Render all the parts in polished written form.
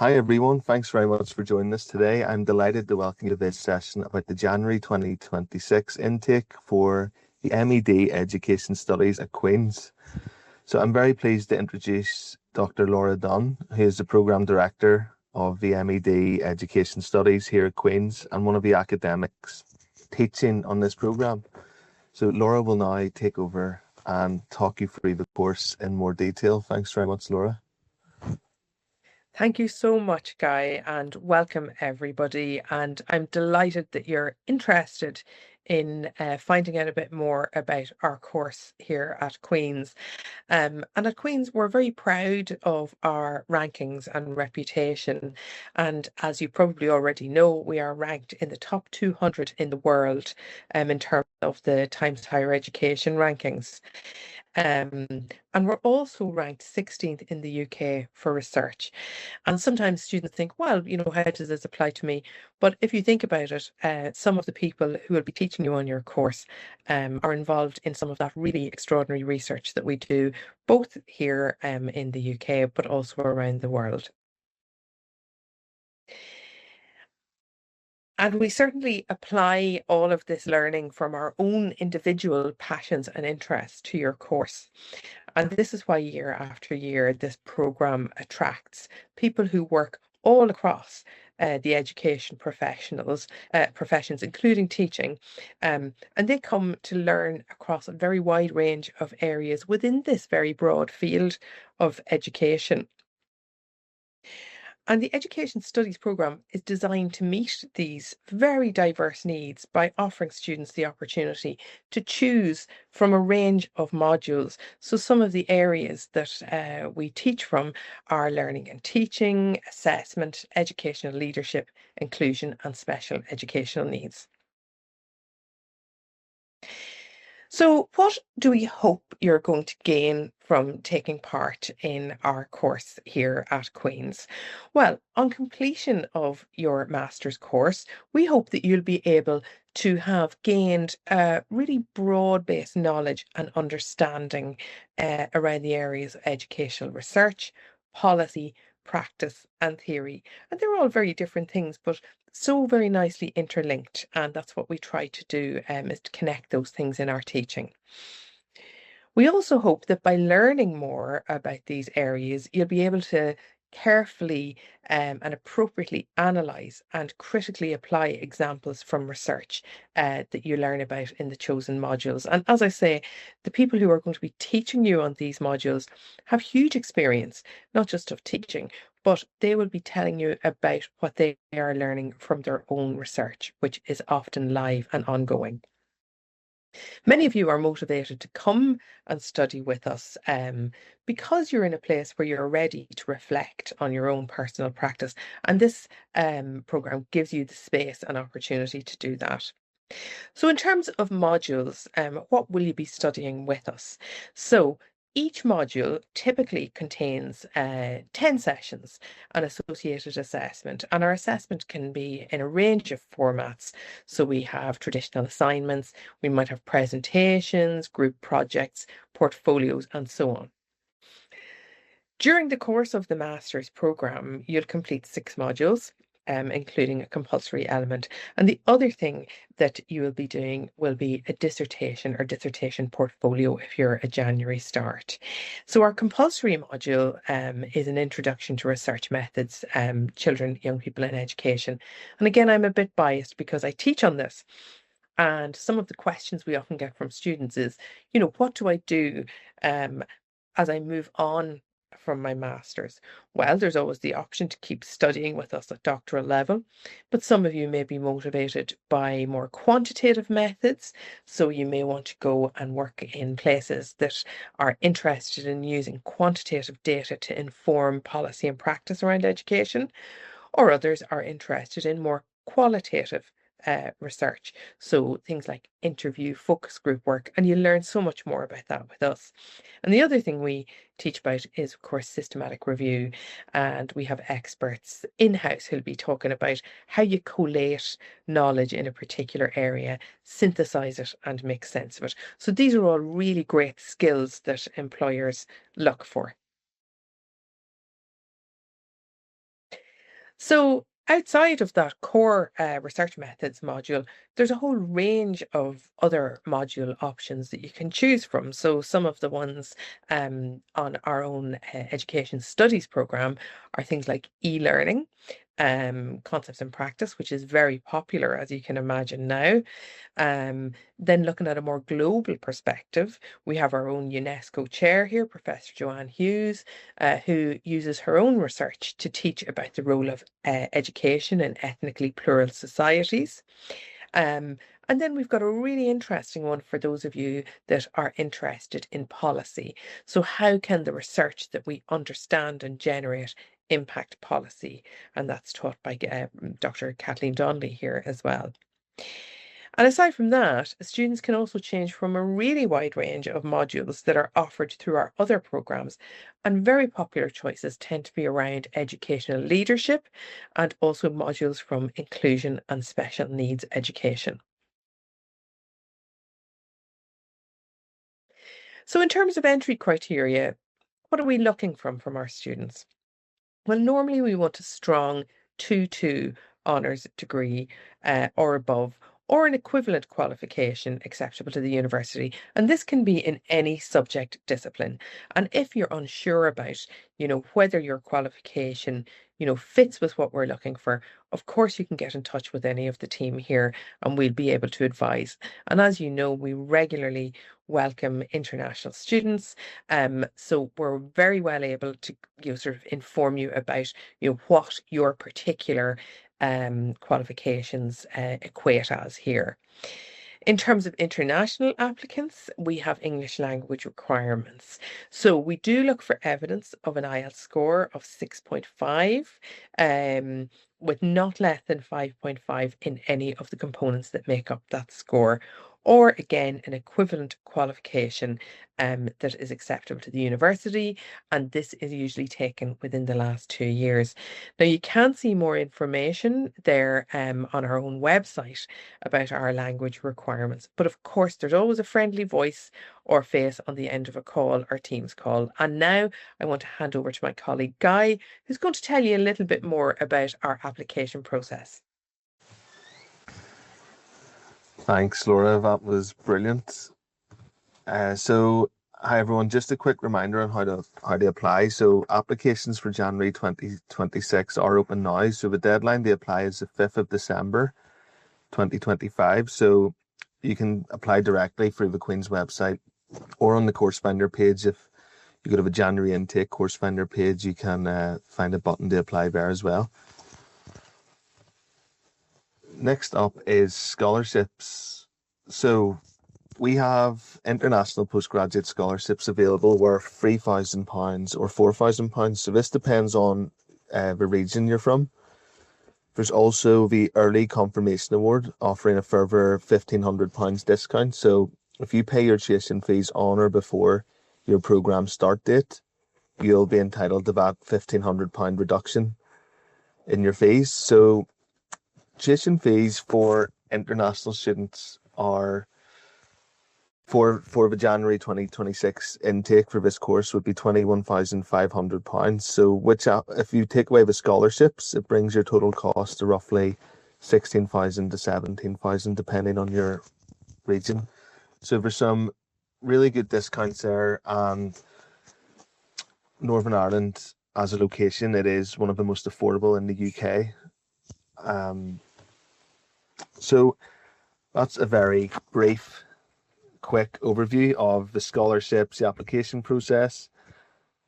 Hi everyone, thanks very much for joining us today. I'm delighted to welcome you to this session about the January 2026 intake for the MED Education Studies at Queen's. So I'm very pleased to introduce Dr. Laura Dunn, who is the Programme Director of the MED Education Studies here at Queen's and one of the academics teaching on this programme. So Laura will now take over and talk you through the course in more detail. Thanks very much, Laura. Thank you so much, Guy, and welcome everybody. And I'm delighted that you're interested in finding out a bit more about our course here at Queen's. And at Queen's, we're very proud of our rankings and reputation. And as you probably already know, we are ranked in the top 200 in the world in terms of the Times Higher Education rankings. Um, and we're also ranked 16th in the UK for research. And sometimes students think, well, how does this apply to me? But if you think about it, some of the people who will be teaching you on your course are involved in some of that really extraordinary research that we do, both here in the UK, but also around the world. And we certainly apply all of this learning from our own individual passions and interests to your course. And this is why year after year, this programme attracts people who work all across the education professions, including teaching. And they come to learn across a very wide range of areas within this very broad field of education. And the Education Studies programme is designed to meet these very diverse needs by offering students the opportunity to choose from a range of modules. So some of the areas that we teach from are learning and teaching, assessment, educational leadership, inclusion, and special educational needs. So what do we hope you're going to gain from taking part in our course here at Queen's? Well, on completion of your master's course, we hope that you'll be able to have gained really broad-based knowledge and understanding around the areas of educational research, policy, practice, and theory. And they're all very different things, but so very nicely interlinked, and that's what we try to do, is to connect those things in our teaching. We also hope that by learning more about these areas, you'll be able to carefully and appropriately analyse and critically apply examples from research that you learn about in the chosen modules. And as I say, the people who are going to be teaching you on these modules have huge experience, not just of teaching, but they will be telling you about what they are learning from their own research, which is often live and ongoing. Many of you are motivated to come and study with us because you're in a place where you're ready to reflect on your own personal practice. And this programme gives you the space and opportunity to do that. So in terms of modules, what will you be studying with us? So each module typically contains 10 sessions and associated assessment. And our assessment can be in a range of formats. So we have traditional assignments, we might have presentations, group projects, portfolios, and so on. During the course of the master's programme, you'll complete 6 modules, including a compulsory element. And the other thing that you will be doing will be a dissertation or dissertation portfolio if you're a January start. So our compulsory module is an introduction to research methods, children, young people in education. And again, I'm a bit biased because I teach on this. And some of the questions we often get from students is, what do I do as I move on from my master's? Well, there's always the option to keep studying with us at doctoral level, but some of you may be motivated by more quantitative methods. So you may want to go and work in places that are interested in using quantitative data to inform policy and practice around education, or others are interested in more qualitative research. So things like interview, focus group work, and you learn so much more about that with us. And the other thing we teach about is, of course, systematic review. And we have experts in-house who'll be talking about how you collate knowledge in a particular area, synthesize it, and make sense of it. So these are all really great skills that employers look for. So outside of that core research methods module, there's a whole range of other module options that you can choose from. So some of the ones on our own education studies program are things like e-learning, concepts and practice, which is very popular, as you can imagine now. Then looking at a more global perspective, we have our own UNESCO chair here, Professor Joanne Hughes, who uses her own research to teach about the role of education in ethnically plural societies. Um, and then we've got a really interesting one for those of you that are interested in policy. So how can the research that we understand and generate impact policy? And that's taught by Dr. Kathleen Donnelly here as well. And aside from that, students can also change from a really wide range of modules that are offered through our other programs. And very popular choices tend to be around educational leadership and also modules from inclusion and special needs education. So in terms of entry criteria, what are we looking from our students? Well, normally we want a strong 2-2 honours degree or above, or an equivalent qualification acceptable to the university. And this can be in any subject discipline. And if you're unsure about, whether your qualification, fits with what we're looking for, of course you can get in touch with any of the team here and we'll be able to advise. And as you know, we regularly welcome international students. So we're very well able to sort of inform you about what your particular qualifications equate as here. In terms of international applicants, we have English language requirements. So we do look for evidence of an IELTS score of 6.5, with not less than 5.5 in any of the components that make up that score, or again, an equivalent qualification that is acceptable to the university, and this is usually taken within the last 2 years. Now, you can see more information there on our own website about our language requirements. But of course, there's always a friendly voice or face on the end of a call or Teams call. And now I want to hand over to my colleague Guy, who's going to tell you a little bit more about our application process. Thanks, Laura. That was brilliant. So, hi everyone. Just a quick reminder on how to apply. So, applications for January 2026 are open now. So, the deadline to apply is the 5th of December 2025. So, you can apply directly through the Queen's website or on the Course Finder page. If you go to the January intake Course Finder page, you can find a button to apply there as well. Next up is scholarships. So we have international postgraduate scholarships available worth £3,000 or £4,000. So this depends on the region you're from. There's also the Early Confirmation Award offering a further £1,500 discount. So if you pay your tuition fees on or before your programme start date, you'll be entitled to that £1,500 reduction in your fees. So tuition fees for international students are for the January 2026 intake for this course would be £21,500. So which if you take away the scholarships, it brings your total cost to roughly 16,000 to 17,000 depending on your region. So there's some really good discounts there, and Northern Ireland as a location, it is one of the most affordable in the UK. So that's a very brief, quick overview of the scholarships, the application process.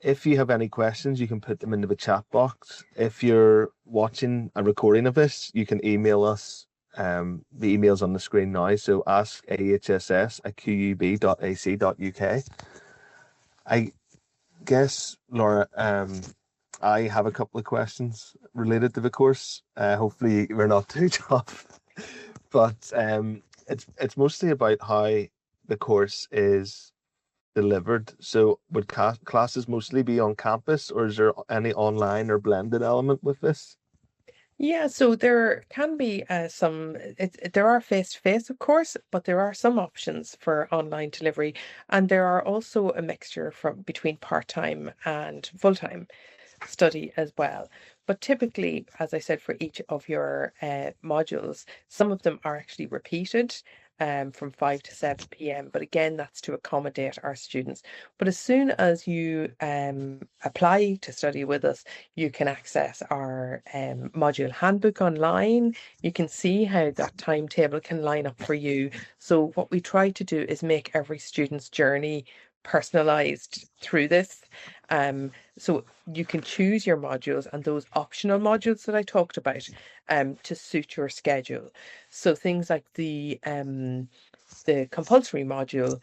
If you have any questions, you can put them into the chat box. If you're watching a recording of this, you can email us. The email's on the screen now. So askahss@qub.ac.uk. I guess, Laura, I have a couple of questions related to the course. Hopefully, we're not too tough. But it's mostly about how the course is delivered. So would classes mostly be on campus, or is there any online or blended element with this? Yeah, so there can be there are face-to-face, of course, but there are some options for online delivery, and there are also a mixture from between part-time and full-time. study as well. But typically, as I said, for each of your modules, some of them are actually repeated from 5 to 7 p.m. But again, that's to accommodate our students. But as soon as you apply to study with us, you can access our module handbook online. You can see how that timetable can line up for you. So what we try to do is make every student's journey personalized through this. So you can choose your modules and those optional modules that I talked about to suit your schedule. So things like the compulsory module,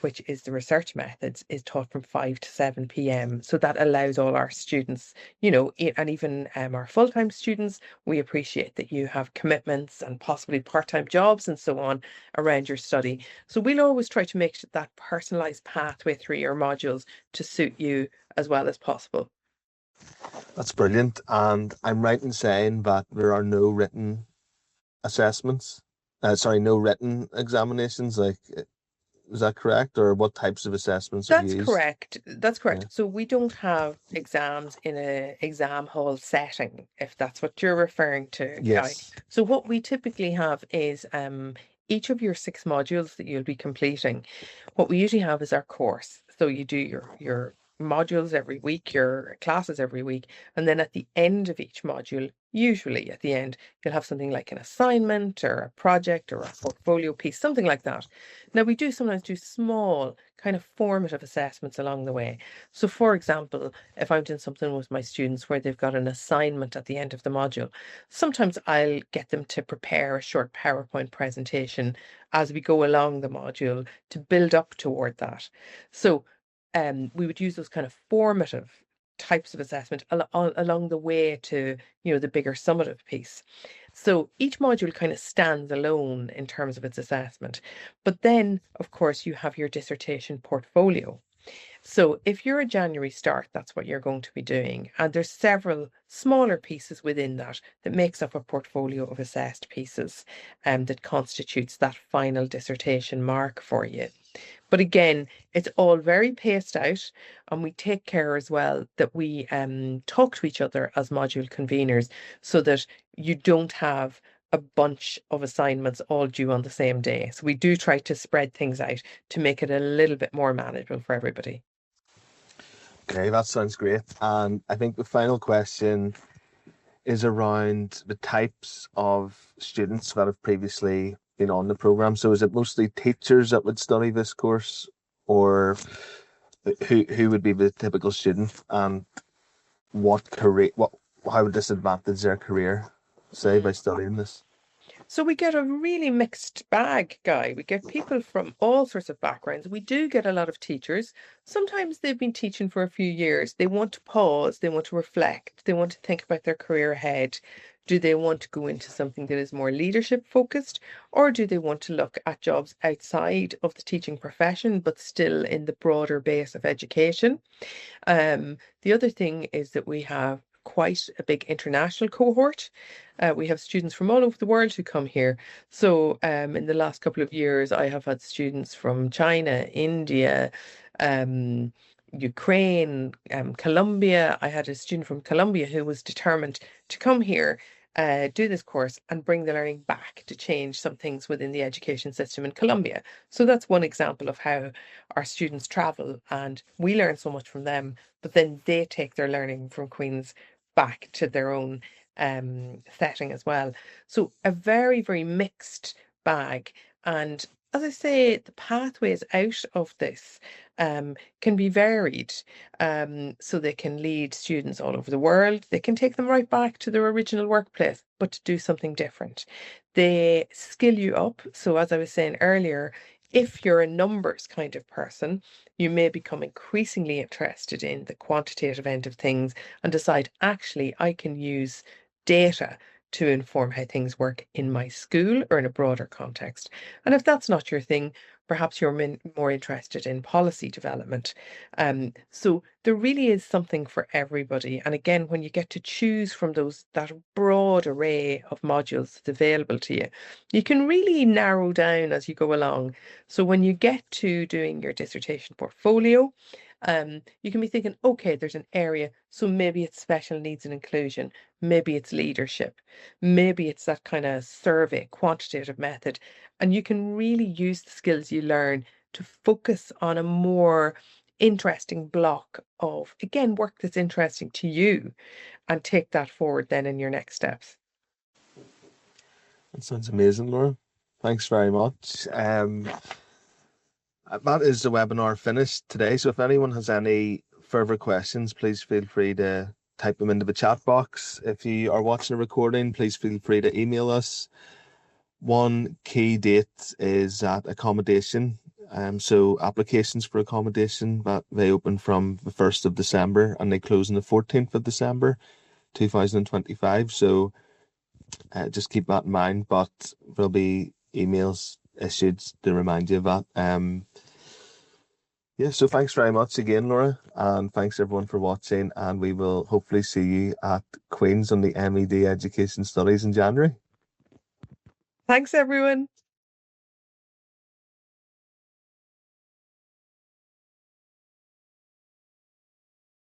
which is the research methods, is taught from 5 to 7 p.m. So that allows all our students, and even our full-time students, we appreciate that you have commitments and possibly part-time jobs and so on around your study. So we'll always try to make that personalized pathway through your modules to suit you as well as possible. That's brilliant. And I'm right in saying that there are no written assessments. No written examinations. Like, is that correct? Or what types of assessments are That's used? correct. That's correct. Yeah. So we don't have exams in a exam hall setting, if that's what you're referring to, Guy. Yes. So what we typically have is each of your 6 modules that you'll be completing. What we usually have is our course. So you do your modules every week, your classes every week, and then at the end of each module, usually at the end, you'll have something like an assignment or a project or a portfolio piece, something like that. Now we do sometimes do small kind of formative assessments along the way. So for example, if I'm doing something with my students where they've got an assignment at the end of the module, sometimes I'll get them to prepare a short PowerPoint presentation as we go along the module to build up toward that. So we would use those kind of formative types of assessment along the way to, the bigger summative piece. So each module kind of stands alone in terms of its assessment. But then, of course, you have your dissertation portfolio. So if you're a January start, that's what you're going to be doing. And there's several smaller pieces within that that makes up a portfolio of assessed pieces that constitutes that final dissertation mark for you. But again, it's all very paced out, and we take care as well that we talk to each other as module conveners so that you don't have a bunch of assignments all due on the same day. So we do try to spread things out to make it a little bit more manageable for everybody. Okay, that sounds great. And I think the final question is around the types of students that have previously been on the program. So is it mostly teachers that would study this course, or who would be the typical student, and how would this advantage their career, say, by studying this? So we get a really mixed bag, Guy. We get people from all sorts of backgrounds. We do get a lot of teachers. Sometimes they've been teaching for a few years. They want to pause, they want to reflect, they want to think about their career ahead. Do they want to go into something that is more leadership focused, or do they want to look at jobs outside of the teaching profession, but still in the broader base of education? The other thing is that we have quite a big international cohort. We have students from all over the world who come here. So in the last couple of years, I have had students from China, India, Ukraine, Colombia. I had a student from Colombia who was determined to come here, do this course, and bring the learning back to change some things within the education system in Colombia. So that's one example of how our students travel and we learn so much from them, but then they take their learning from Queen's back to their own setting as well. So a very, very mixed bag. And as I say, the pathways out of this can be varied. So they can lead students all over the world. They can take them right back to their original workplace, but to do something different. They skill you up. So as I was saying earlier, if you're a numbers kind of person, you may become increasingly interested in the quantitative end of things and decide, actually, I can use data to inform how things work in my school or in a broader context. And if that's not your thing, perhaps you're more interested in policy development. So there really is something for everybody. And again, when you get to choose from that broad array of modules that's available to you, you can really narrow down as you go along. So when you get to doing your dissertation portfolio, You can be thinking, okay, there's an area, so maybe it's special needs and inclusion, maybe it's leadership, maybe it's that kind of survey, quantitative method. And you can really use the skills you learn to focus on a more interesting block of, again, work that's interesting to you and take that forward then in your next steps. That sounds amazing, Laura. Thanks very much. That is the webinar finished today. So if anyone has any further questions, please feel free to type them into the chat box. If you are watching a recording, please feel free to email us. One key date is that accommodation. So applications for accommodation, that they open from the 1st of December and they close on the 14th of December 2025. So just keep that in mind, but there'll be emails issued to remind you of that. Yeah, so thanks very much again, Laura, and thanks everyone for watching, and we will hopefully see you at Queen's on the MED Education Studies in January. Thanks, everyone.